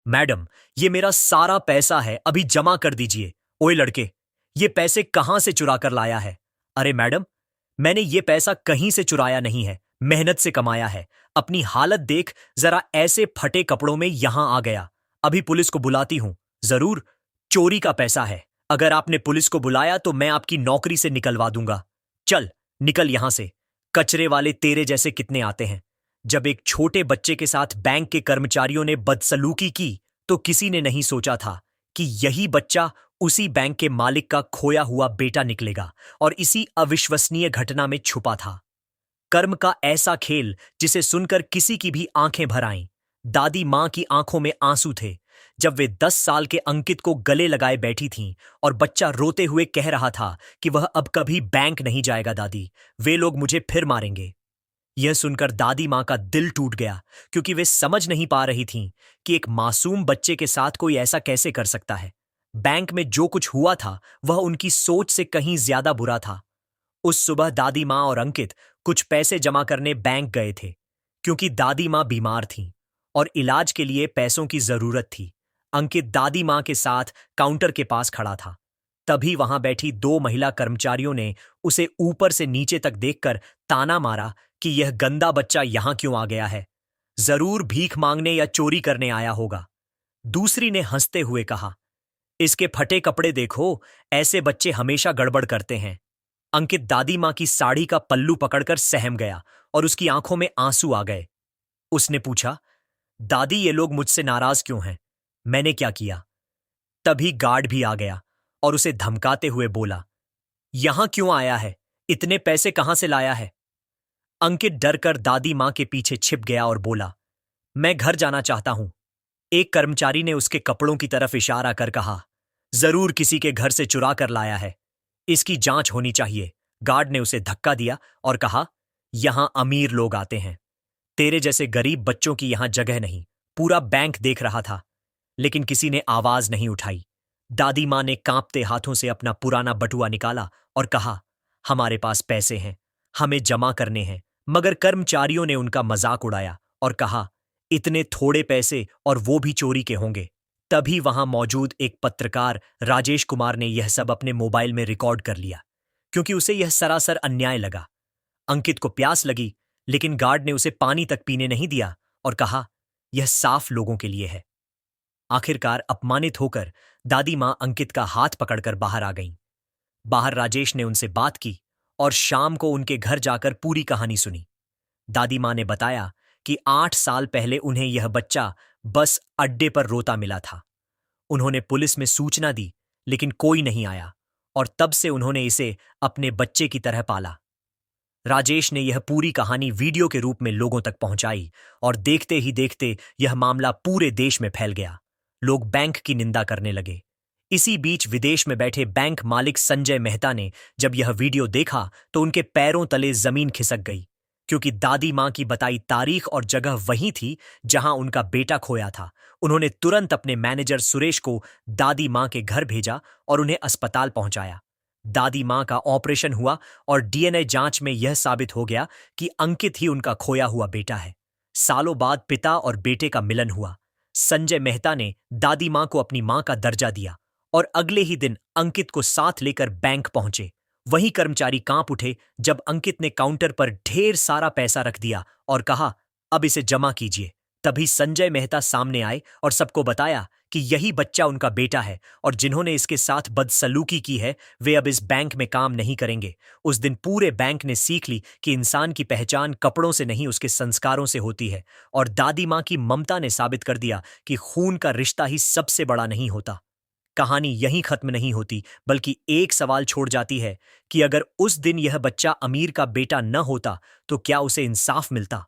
Madam, ये मेरा सारा पैसा है, अभी जमा कर दीजिए। ओए लड़के, ये पैसे कहां से चुरा कर लाया है? अरे मैडम, मैंने ये पैसा कहीं से चुराया नहीं है, मेहनत से कमाया है। अपनी हालत देख, जरा ऐसे फटे कपड़ों में यहां आ गया। अभी पुलिस को बुलाती हूं। जरूर, चोरी का पैसा है। अगर आपने पुलिस को बुलाया तो मैं आपकी नौकरी से निकलवा दूंगा। चल, निकल यहां से। कचरे वाले तेरे जैसे कितने आते हैं। जब एक छोटे बच्चे के साथ बैंक के कर्मचारियों ने बदसलूकी की तो किसी ने नहीं सोचा था कि यही बच्चा उसी बैंक के मालिक का खोया हुआ बेटा निकलेगा और इसी अविश्वसनीय घटना में छुपा था। कर्म का ऐसा खेल जिसे सुनकर किसी की भी आंखें भर आईं। दादी मां की आंखों में आंसू थे जब वे 10 साल के अंकित को गले लगाए बैठी थीं और बच्चा रोते हुए कह रहा था कि वह अब कभी बैंक नहीं जाएगा। दादी, वे लोग मुझे फिर मारेंगे। यह सुनकर दादी मां का दिल टूट गया, क्योंकि वे समझ नहीं पा रही थीं कि एक मासूम बच्चे के साथ कोई ऐसा कैसे कर सकता है। बैंक में जो कुछ हुआ था वह उनकी सोच से कहीं ज्यादा बुरा था। उस सुबह दादी मां और अंकित कुछ पैसे जमा करने बैंक गए थे, क्योंकि दादी मां बीमार थीं और इलाज के लिए पैसों की जरूरत थी। अंकित दादी मां के साथ काउंटर के पास खड़ा था। तभी वहां बैठी 2 महिला कर्मचारियों ने उसे ऊपर से नीचे तक देखकर ताना मारा कि यह गंदा बच्चा यहां क्यों आ गया है। जरूर भीख मांगने या चोरी करने आया होगा। दूसरी ने हंसते हुए कहा, इसके फटे कपड़े देखो, ऐसे बच्चे हमेशा गड़बड़ करते हैं। अंकित दादी मां की साड़ी का पल्लू पकड़कर सहम गया और उसकी आंखों में आंसू आ गए। उसने पूछा, दादी, ये लोग मुझसे नाराज क्यों हैं? मैंने क्या किया? तभी गार्ड भी आ गया और उसे धमकाते हुए बोला, यहां क्यों आया है? इतने पैसे कहां से लाया है? अंकित डरकर दादी मां के पीछे छिप गया और बोला, मैं घर जाना चाहता हूं। एक कर्मचारी ने उसके कपड़ों की तरफ इशारा कर कहा, जरूर किसी के घर से चुरा कर लाया है। इसकी जांच होनी चाहिए। गार्ड ने उसे धक्का दिया और कहा, यहां अमीर लोग आते हैं, तेरे जैसे गरीब बच्चों की यहां जगह नहीं। पूरा बैंक देख रहा था, लेकिन किसी ने आवाज नहीं उठाई। दादी मां ने कांपते हाथों से अपना पुराना बटुआ निकाला और कहा, हमारे पास पैसे हैं, हमें जमा करने हैं। मगर कर्मचारियों ने उनका मजाक उड़ाया और कहा, इतने थोड़े पैसे और वो भी चोरी के होंगे। तभी वहां मौजूद एक पत्रकार राजेश कुमार ने यह सब अपने मोबाइल में रिकॉर्ड कर लिया, क्योंकि उसे यह सरासर अन्याय लगा। अंकित को प्यास लगी, लेकिन गार्ड ने उसे पानी तक पीने नहीं दिया और कहा, यह साफ लोगों के लिए है। आखिरकार अपमानित होकर दादी मां अंकित का हाथ पकड़कर बाहर आ गईं। बाहर राजेश ने उनसे बात की और शाम को उनके घर जाकर पूरी कहानी सुनी। दादी मां ने बताया कि 8 साल पहले उन्हें यह बच्चा बस अड्डे पर रोता मिला था। उन्होंने पुलिस में सूचना दी, लेकिन कोई नहीं आया और तब से उन्होंने इसे अपने बच्चे की तरह पाला। राजेश ने यह पूरी कहानी वीडियो के रूप में लोगों तक पहुंचाई और देखते ही देखते यह मामला पूरे देश में फैल गया। लोग बैंक की निंदा करने लगे। इसी बीच विदेश में बैठे बैंक मालिक संजय मेहता ने जब यह वीडियो देखा तो उनके पैरों तले जमीन खिसक गई, क्योंकि दादी मां की बताई तारीख और जगह वही थी जहां उनका बेटा खोया था। उन्होंने तुरंत अपने मैनेजर सुरेश को दादी मां के घर भेजा और उन्हें अस्पताल पहुंचाया। दादी मां का ऑपरेशन हुआ और डीएनए जांच में यह साबित हो गया कि अंकित ही उनका खोया हुआ बेटा है। सालों बाद पिता और बेटे का मिलन हुआ। संजय मेहता ने दादी मां को अपनी मां का दर्जा दिया और अगले ही दिन अंकित को साथ लेकर बैंक पहुंचे। वहीं कर्मचारी कांप उठे जब अंकित ने काउंटर पर ढेर सारा पैसा रख दिया और कहा, अब इसे जमा कीजिए। तभी संजय मेहता सामने आए और सबको बताया कि यही बच्चा उनका बेटा है और जिन्होंने इसके साथ बदसलूकी की है वे अब इस बैंक में काम नहीं करेंगे। उस दिन पूरे बैंक ने सीख ली कि इंसान की पहचान कपड़ों से नहीं उसके संस्कारों से होती है, और दादी मां की ममता ने साबित कर दिया कि खून का रिश्ता ही सबसे बड़ा नहीं होता। कहानी यहीं खत्म नहीं होती, बल्कि एक सवाल छोड़ जाती है कि अगर उस दिन यह बच्चा अमीर का बेटा न होता तो क्या उसे इंसाफ मिलता।